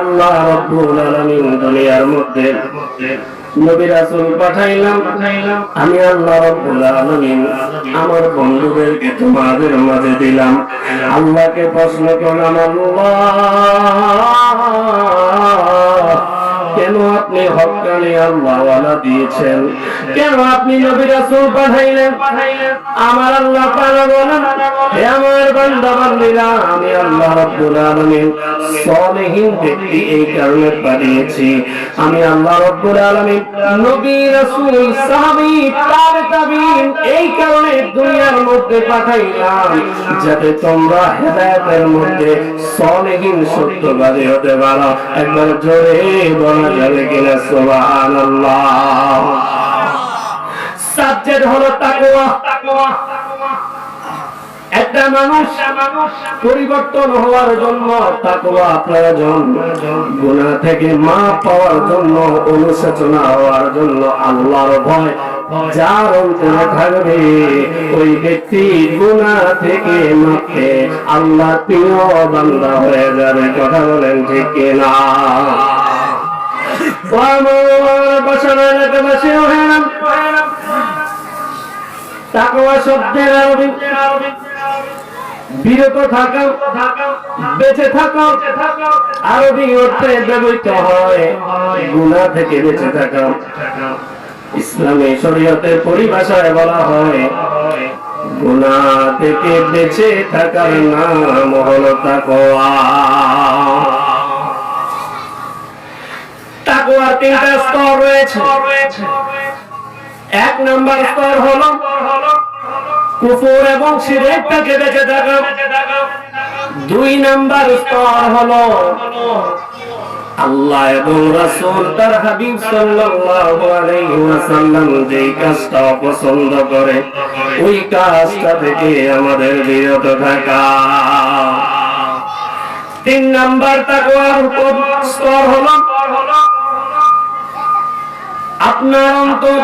আল্লাহ রাব্বুল আলামিন দুনিয়ার মধ্যে নবী রাসূল পাঠাইলাম। আমি আল্লাহ রাব্বুল আলামিন আমার বন্ধুদেরকে তোমাদের মাঝে দিলাম। আল্লাহকে প্রশ্ন করলাম, আল্লাহ কেন আপনি হক্কানি আল্লাহওয়ালা দিয়েছেন? কেন আপনি নবী রাসূল পাঠাইলেন? আমার আল্লাহ তাআলা বলেন, হে আমার বান্দা বান্দীরা, আমি আল্লাহ রাব্বুল আলামিন সলিহিন ব্যক্তি এই কারণে পাঠিয়েছি। আমি আল্লাহ রাব্বুল আলামিন নবী রাসূল সাহাবী তাবেঈন এই কারণে দুনিয়ার মধ্যে পাঠাইলাম, যাতে তোমরা হেদায়েতের মধ্যে সলিহিন সত্যবাদী হতে পারো। একবার জোরে বলা যাবে কিনা সুবহানাল্লাহ? সাবজেক্ট হলো তাকওয়া। একটা মানুষ পরিবর্তন হওয়ার জন্য তাকওয়া প্রয়োজন, গুনাহ থেকে মাফ পাওয়ার জন্য, অনুশোচনা হওয়ার জন্য আল্লাহর ভয় যার অন্তরে থাকবে, ওই ব্যক্তি গুনাহ থেকে মুক্তি আল্লাহ প্রিয় বান্দা হয়ে যাবে। কথা বলেন ঠিক কিনা? তাকওয়া শব্দের আরবি বিরত থাকা, বেঁচে থাকা। আরবি অর্থে ব্যবহৃত হয় গুনাহ থেকে বেঁচে থাকা। ইসলামী শরীয়তের পরিভাষায় বলা হয় গুনাহ থেকে বেঁচে থাকার নাম হলো তাকওয়া। তাকওয়ার তিনটা স্তর রয়েছে। এক নাম্বার স্তর হলো কুফর এবং শিরক থেকে বেঁচে থাকা। দুই নাম্বার স্তর হলো আল্লাহ এবং রাসূল তার হাবিব সাল্লাল্লাহু আলাইহি ওয়াসাল্লাম যেই কাজটা পছন্দ করে ওই কাজটা থেকে আমাদের বিরত থাকা। তিন নাম্বার তাকওয়ার স্তর হলো আপনার অন্তর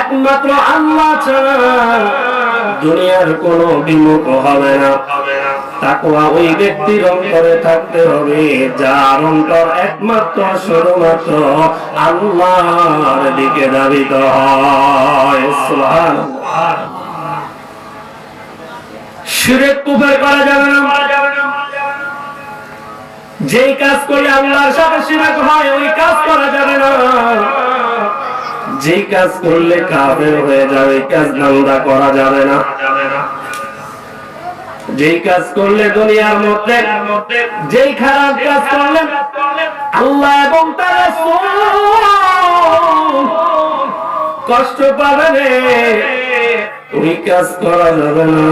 একমাত্র আল্লাহ ছাড়া দুনিয়ার কোনো বিমুখ হবে না। তাকওয়া ওই ব্যক্তির অন্তরে থাকতে হবে যার অন্তর একমাত্র শুধুমাত্র আল্লাহর দিকে ধাবিত হয়। সুবহানাল্লাহ। শিরক কুফর করা যাবে না। যেই কাজ করে আল্লাহর সাথে শিরক হয় ওই কাজ করা যাবে না। যেই কাজ করলে কাফের হয়ে যাবে ওই কাজ বান্দা করা যাবে না। যেই কাজ করলে দুনিয়ার মধ্যে যেই খারাপ কাজ করলে আল্লাহ এবং তার রাসূল কষ্ট পাবে ওই কাজ করা যাবে না।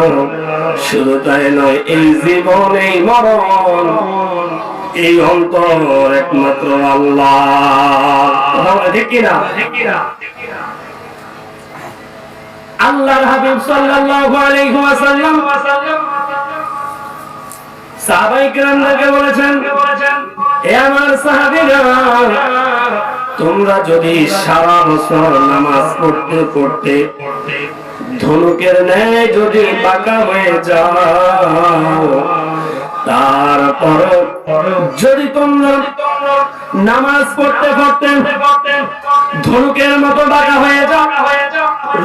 শুধু তাই নয়, এই জীবন এই মরণ এই অন্তর একমাত্র আল্লাহ। ঠিক কিনা? আল্লাহর হাবিব সাল্লাল্লাহু আলাইহি ওয়াসাল্লাম সাহাবায়ে কেরামকে বলেছেন, হে আমার সাহাবীরা, তোমরা যদি সারা বছর নামাজ পড়তে পড়তে ধনুকের ন্যায় যদি বাঁকা হয়ে যাও, তারপর যদি তোমরা নামাজ পড়তে পড়তে ধনুকের মতো বাঁকা হয়ে যাও,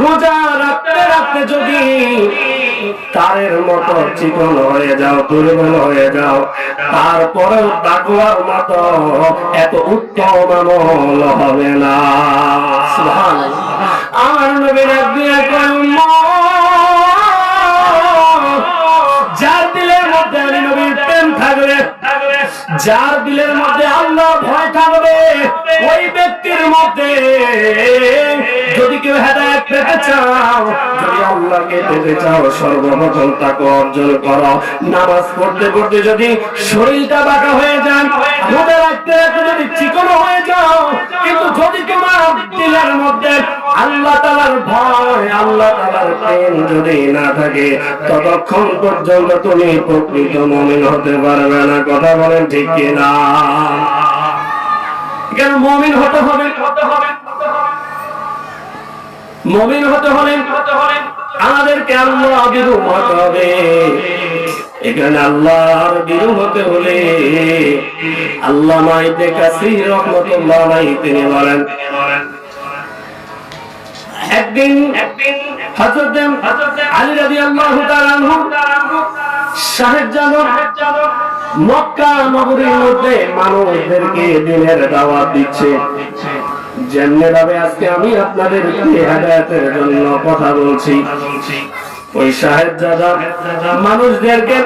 রোজা রাখতে রাখতে যদি তারের মতো চিকন হয়ে যাও, দুর্বল হয়ে যাও, তারপরেও তাকওয়ার মতো এত উত্তম আমল হবে না। সুবহানাল্লাহ। আমার নবীর একদিন যার দিলের মধ্যে আমি নবীর প্রেম থাকবে, যার দিলের মধ্যে আল্লাহ ভয় থাকবে, ওই ব্যক্তির মধ্যে যদি কেউ হেদায়েত পেতে চাও, যদি আল্লাহকে পেতে চাও, সর্বপ্রথম তাকওয়া অর্জন করো। নামাজ পড়তে পড়তে যদি শরীরটা বাঁকা হয়ে যায়, রোজা রাখতে রাখতে যদি চিকন হয়ে যাও, কিন্তু যদি তোমার দিলের মধ্যে আল্লাহ তাআলার ভয়, আল্লাহ তাআলার প্রেম যদি না থাকে, ততক্ষণ পর্যন্ত তুমি প্রকৃত মুমিন হতে পারবে না। কথা বলেন ঠিক কিনা? কেন মুমিন হতে হবে? মুমিন হতে হলে আমাদেরকে আল্লাহ বিরূপ হতে হবে। এখানে আল্লাহর বিরোধ হতে হলে আল্লামা ইবনে কাসির রাহমাতুল্লাহ আলাইহি তিনি বলেন একদিন হযরত আলী রাদিয়াল্লাহু তাআলা আনহু শাহজালাল মক্কা নগরীর মধ্যে মানুষদেরকে দ্বীনের দাওয়াত দিচ্ছে। যেমনি ভাবে আজকে আমি আপনাদেরকে হেদায়েতের জন্য কথা বলছি, ওই শাহজাদা মানুষদেরকে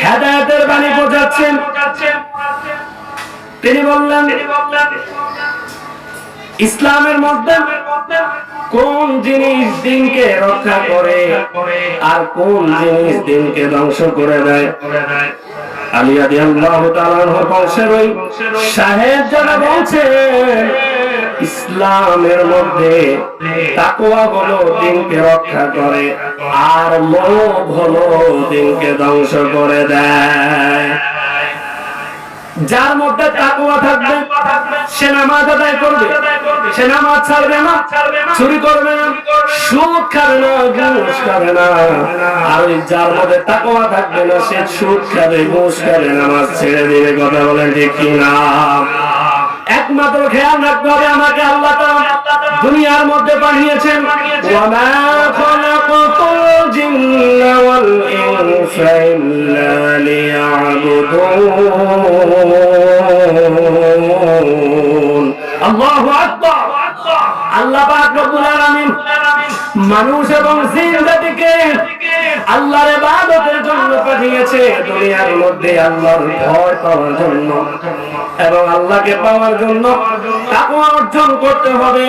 হেদায়েতের বাণী পৌঁছাচ্ছেন। তিনি বললেন ইসলামের মধ্যে কোন জিনিস দিনকে রক্ষা করে আর কোন জিনিস দিনকে ধ্বংস করে দেয়। আলী রাদিয়াল্লাহু তাআলা বংশের ওই শাহজাদা বলছেন ইসলামের মধ্যে তাকওয়া হলো দিনকে রক্ষা করে আর লোভ হলো দিনকে ধ্বংস করে দেয়। যার মধ্যে তাকওয়া থাকবে সে নামাজ আদায় করবে, সে নামাজ ছাড়বে না, চুরি করবে না, সুদ খাবে না, ঘুষ খাবে না। আর যার মধ্যে তাকওয়া থাকবে না সে সুদ খাবে, ঘুষ খাবে, নামাজ ছেড়ে দিবে। কথা বলেন ঠিক কিনা? একমাত্র খেয়াল রাখতে হবে আমাকে আল্লাহ তাআলা দুনিয়ার মধ্যে পাঠিয়েছেন ওয়া মা খালাকাতুল জিন্না ওয়াল ইনসা ইল্লা লিয়াবুদুন। আল্লাহু আকবার। আল্লাহ পাক রব্বুল আলামিন মানুষ এবং জিন জাতিকে আল্লাহর ইবাদতের জন্য পাঠিয়েছে, দুনিয়ার মধ্যে আল্লাহর ভয় পাওয়ার জন্য এবং আল্লাহকে পাওয়ার জন্য তাকওয়া অর্জন করতে হবে।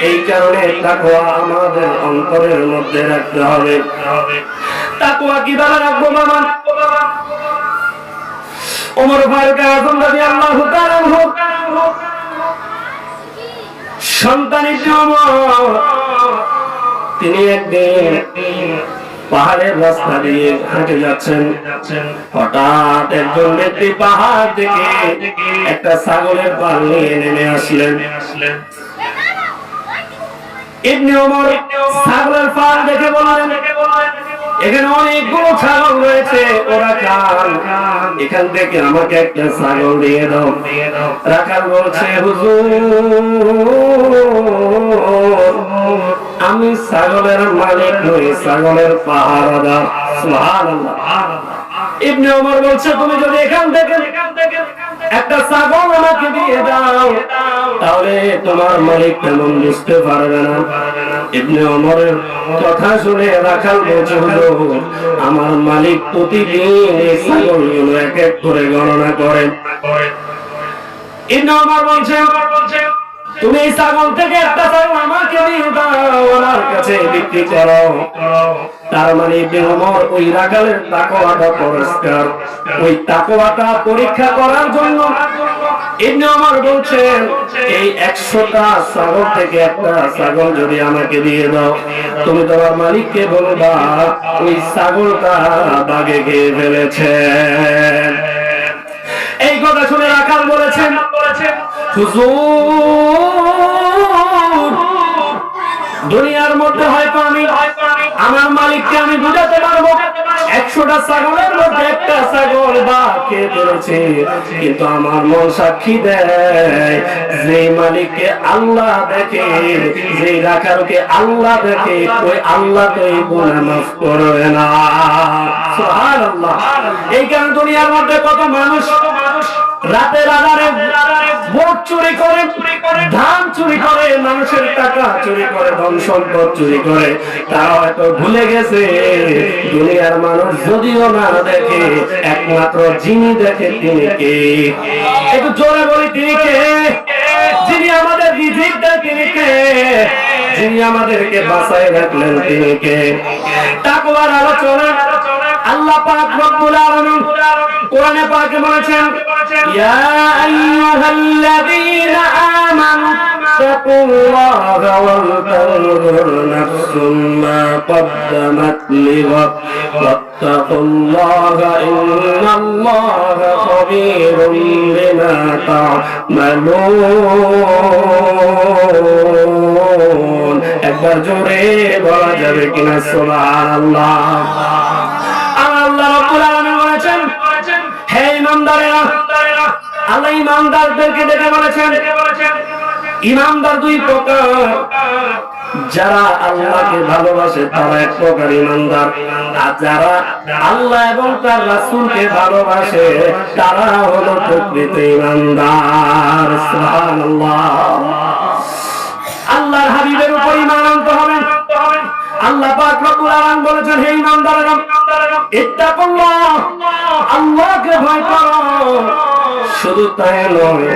এই কারণে তাকওয়া আমাদের অন্তরের মধ্যে রাখতে হবে। তাকওয়া কিভাবে রাখবো বাবা? ওমর ফারুক আযম রাদিয়াল্লাহু তাআলা আনহু সন্তান ইবনে ওমর তিনি একদিন পাহাড়ের রাস্তা দিয়ে হেঁটে যাচ্ছেন। হঠাৎ একজন ব্যক্তি পাহাড় থেকে একটা ছাগলের পাল নিয়ে নেমে আসলেন। ইবনে ওমর ছাগলের পাল দেখে বললেন এখানে অনেকগুলো ছাগল রয়েছে, ওরা কাল, এখান থেকে আমাকে একটা ছাগল দিয়ে দাও। রাখাল বলছে হুজুর আমি ছাগলের মালিক নই, ছাগলের পাহারাদার। সুবহানাল্লাহ। ইবনে ওমর বলছে তুমি যদি এখান থেকে একটা ছাগল আমাকে দিয়ে দাও তাহলে তোমার মালিক তেমন বুঝতে পারবে না। ইবনে ওমরের কথা শুনে রাখাল বলছে হুজুর আমার মালিক প্রতিদিন এই ছাগলগুলো এক এক করে গণনা করেন। ইবনে ওমর বলছে তুমি এই ছাগল থেকে একটা ছাগল আমাকে দিয়ে দাও, আমার কাছে বিক্রি করো। তার মানে ইবনে ওমর ওই রাখালের তাকওয়াটা পরিষ্কার, ওই তাকওয়াটা পরীক্ষা করার জন্য ইবনে ওমর বলছেন এই 100টা ছাগল থেকে একটা ছাগল যদি আমাকে দিয়ে দাও তুমি তোমার মালিককে বলবা ওই ছাগলটা বাঘে খেয়ে ফেলেছে। এই কথা শুনে রাখাল বলেছেন হুজুর দুনিয়ার মধ্যে হয়তো আমি আমার মালিককে আমি বুঝাতে পারবো 100টা ছাগলের মধ্যে একটা ছাগল বাঘ খেয়ে ফেলেছে, কিন্তু আমার মন সাক্ষী দেয় যে মালিককে আল্লাহ দেখে, যে রাখালকে আল্লাহ দেখে, ওই আল্লাহ তো এই গুনাহ মাফ করবে না। সুবহানাল্লাহ। এই কারণে দুনিয়ার মধ্যে কত মানুষ রাতের আধারে ভোট চুরি করে, ধান চুরি করে, মানুষের টাকা চুরি করে, ধন সম্পদ চুরি করে। তারা হয়তো ভুলে গেছে দুনিয়ার মানুষ যদিও না দেখে একমাত্র যিনি দেখে তিনি কে। একটু জোরে বলি তিনি কে? যিনি আমাদের রিজিক দেন তিনি কে? যিনি আমাদেরকে বাঁচায় রাখলেন তিনি কে? তাকওয়ার আলোচনা আল্লাহ পাক রব্বুল আলামিন কোরআনে পাকে বলেছেন ইয়া আইয়ুহাল্লাযীনা আমানু তাকুল্লাহা ওয়াল তানজুর নাফসুম মা কদ্দামাত লিগাদ ওয়াত্তাকুল্লাহা ইন্নাল্লাহা খাবীরুম বিমা তা'মালুন। একবার জোরে বলা যাবে কিনা সুবহানাল্লাহ। আল্লাহ রাব্বুল আলামিন ইমানদারদেরকে ডেকে বলেছেন ইমানদার দুই প্রকার, যারা আল্লাহকে ভালোবাসে তারা এক প্রকার ইমানদার, আর যারা আল্লাহ এবং তার রাসূলকে ভালোবাসে তারা হলো প্রকৃত ইমানদার। সুবহানাল্লাহ। আল্লাহর হাবিবের উপর ঈমান আনতে হবে। আল্লাহ পাক রব্বুল আলামিন বলেছেন, হে ঈমানদাররা, ইত্তাকুল্লাহ, আল্লাহকে ভয় করো। শুধু তাই নয়,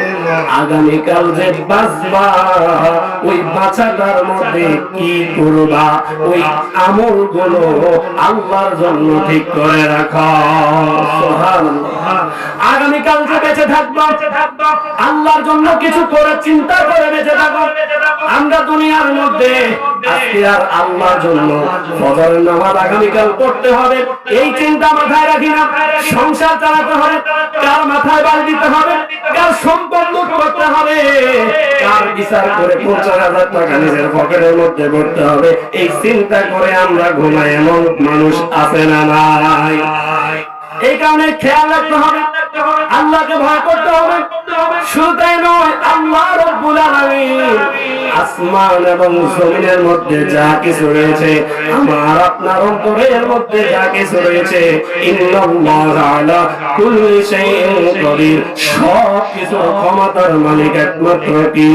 আগামীকাল যে বাঁচবা ওই বাঁচাটার মধ্যে কি করবা ওই আমলগুলো আল্লাহর জন্য ঠিক করে রাখো। সুবহানাল্লাহ। আগামীকাল যে বেঁচে থাকবা আল্লাহর জন্য কিছু করে চিন্তা করে বেঁচে থাকো। আমরা দুনিয়ার মধ্যে আজকে আর আল্লাহর জন্য ফজরের নামাজ আগামীকাল পড়তে হবে এই চিন্তা মাথায় রাখি না। সংসার চালাতে হবে, কার মাথায় বাল দিতে হবে, কার সম্পদ লুট করতে হবে, কার বিচার করে 50,000 টাকা নিজের পকেটের মধ্যে ভরতে হবে, এই চিন্তা করে আমরা ঘুমাই এমন মানুষ আছে না নাই? এই কারণে খেয়াল রাখতে হবে, আল্লাহকে ভয় করতে হবে। শুধু তাই নয়, আল্লাহ রাব্বুল আলামিন আসমান এবং জমিনের মধ্যে যা কিছু রয়েছে, আমার আপনার অন্তরের মধ্যে যা কিছু রয়েছে, ইন্নাল্লাহা আলা কুল্লি শাইইন কাদির, সব কিছুর ক্ষমতার মালিক একমাত্র কি?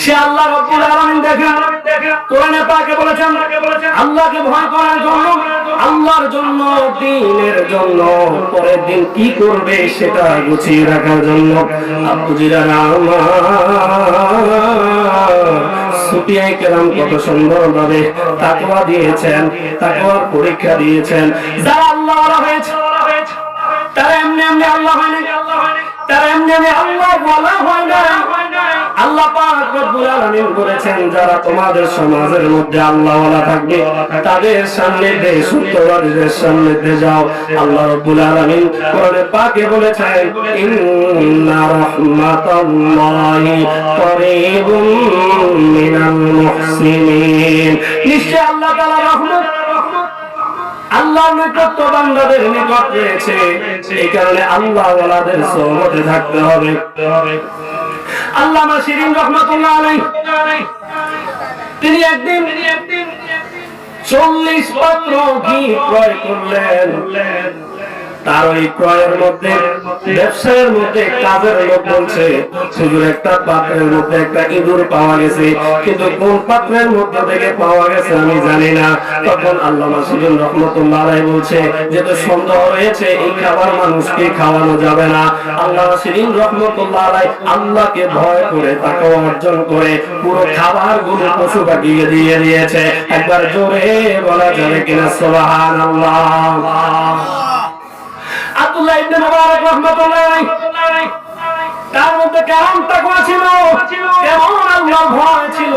সে আল্লাহ রাব্বুল আলামিন। দেখেন কোরআনে পাকে বলেছেন আল্লাহকে ভয় করার জন্য, আল্লাহর জন্য, দ্বীনের জন্য, পরের দিন কি করবে সেটা গুছিয়ে রাখার জন্য। আব্বুজিরা সুফিয়ায়ে কেরাম কত সুন্দরভাবে তাকওয়া দিয়েছেন, তাকওয়ার পরীক্ষা দিয়েছেন। যারা আল্লাহওয়ালা হয়েছে তারা এমনি এমনি আল্লাহ হয় না, তারা এমনি এমনি আল্লাহ বলা হয় না। আল্লাহ পাক রব্বুল আলামিন বলেছেন, যারা তোমাদের সমাজের মধ্যে আল্লাহওয়ালা থাকবে তাদের সান্নিধ্যে, সত্যবাদীদের সান্নিধ্যে যাও। আল্লাহ রব্বুল আলামিন কোরআনে পাকে বলেছেন, ইন্না রাহমাতাল্লাহি করিবুম মিনাল মুহসিনিন, নিশ্চয় আল্লাহ তাআলার রহমত আল্লাহর নিকট বান্দাদের নিকট রয়েছে। এই কারণে আল্লাহওয়ালাদের সোহবতে থাকতে হবে। আল্লামা শিরিন রহমাতুল্লাহ আলাইহি তিনি একদিন 40 পাত্র ঘি ক্রয় করলেন। তার ওই ক্রয়ের মধ্যে, ব্যবসায়ের মধ্যে কাজের লোক বলছে, হুজুর একটা পাত্রের মধ্যে একটা ইঁদুর পাওয়া গেছে, কিন্তু কোন পাত্রের মধ্যে থেকে পাওয়া গেছে আমি জানি না। তখন আল্লামা শিরিন রহমাতুল্লাহ আলাইহি বলছে, যেহেতু সন্দেহ রয়েছে এই খাবার মানুষকে খাওয়ানো যাবে না। আল্লামা শিরিন রহমাতুল্লাহ আলাইহি আল্লাহকে ভয় করে, তাকওয়া অর্জন করে পুরো খাবারগুলো পশু পাখিকে দিয়ে দিয়েছে। একবার জোরে বলা যাবে কিনা সুবহানাল্লাহ। আব্দুল্লাহ ইবনে মুবারক রাহমাতুল্লাহ আলাইহি তার মধ্যে কেমন তাকওয়া ছিল, কেমন আল্লাহর ভয় ছিল।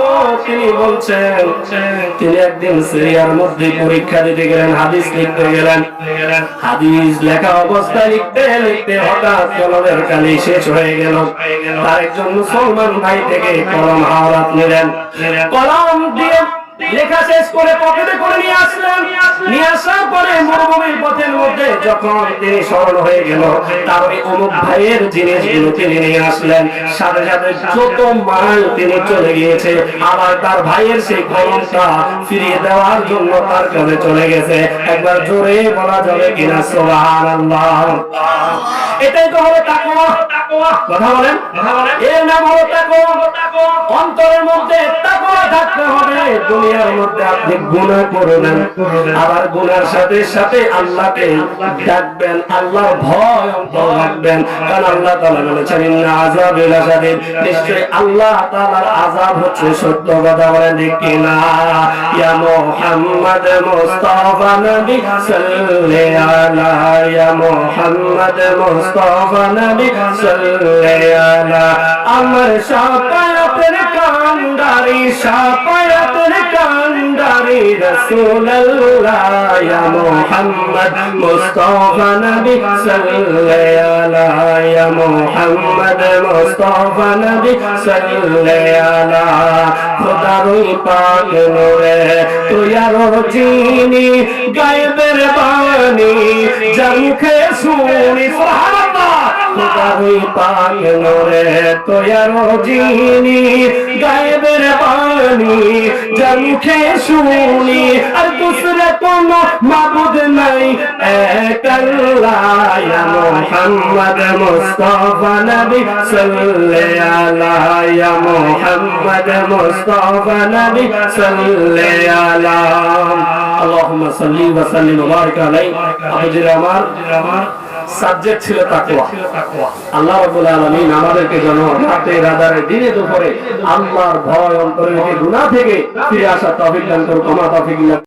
তিনি বলছেন, তিনি একদিন সিরিয়ার মধ্যে পরীক্ষা দিতে গেলেন, হাদিস লিখতে গেলেন। হাদিস লেখা অবস্থায় লিখতে লিখতে হঠাৎ কলমের কালি শেষ হয়ে গেল। তার একজন মুসলমান ভাই থেকে কলম হাওলাত নিলেন, কলম দিয়ে লেখা শেষ করে পকেটে করে নিয়ে আসলেন। নিয়ে আসার পরে মরুভূমির পথের মধ্যে যখন তিনি স্মরণ হয়ে গেল তার ওই অমুক ভাইয়ের জিনিসগুলো তিনি নিয়ে আসলেন, সাথে সাথে যত মাল তিনি চলে গিয়েছে, আবার তার ভাইয়ের সেই কলমটা ফিরিয়ে দেওয়ার জন্য তার কাছে চলে গেছে। একবার জোরে বলা যাবে কিনা সুবহানাল্লাহ। এটাই তো হলো তাকওয়া। কথা বলেন, এর নাম হলো তাকওয়া। অন্তরের মধ্যে তাকওয়া থাকতে হবে। দুনিয়ার মধ্যে আপনি গুনাহ করবেন, আবার গুনার সাথে সাথে আল্লাহকে ডাকবেন, আল্লাহর ভয় অন্তর রাখবেন। কারণ আল্লাহ তাআলা বলেছেন, ইন্না আযাবি লাশাদীদ, নিশ্চয়ই আল্লাহ তাআলার আযাব হচ্ছে সত্য। কথা বলেন ঠিক কিনা? ইয়া মুহাম্মদ মুস্তাফা নবী সাল্লি আলা, ইয়া মুহাম্মদ মুস্তাফা নবী সাল্লি আলা, আমার শাফায়াতের কান্ডারি, শাফায়াতের কান্ডারি রাসূলুল্লাহ, ইয়া মুহাম্মদ মুস্তাফা নবী সাল্লি আলা, ইয়া মুহাম্মদ মুস্তাফা নবী সাল্লি আলা, খোদার পাক নূরে তুইয়ার চিনি গায়বের বাণী, যার মুখে শুনি সুবহানাল্লাহ खुदा हुई पाक नूरे तो यारो जीनी गायबेर पानी जब मुखे सुनी और दूसरे तुम माबूद नहीं एक अल्लाह या मोहम्मद मुस्तफा नबी सल्ले अला या मोहम्मद मुस्तफा नबी सल्ले अला अल्लाहुम्मा सल्ली व सल्लिम व बारिक अलैहि আজকের আমার সাবজেক্ট ছিল তাকওয়া আল্লাহ রাব্বুল আলামিন আমাদেরকে যেন রাতে রাদারে দিনে দুপুরে আল্লাহর ভয় অন্তরে রেখে গুনাহ থেকে ফিরে আসার তৌফিক দান করুন।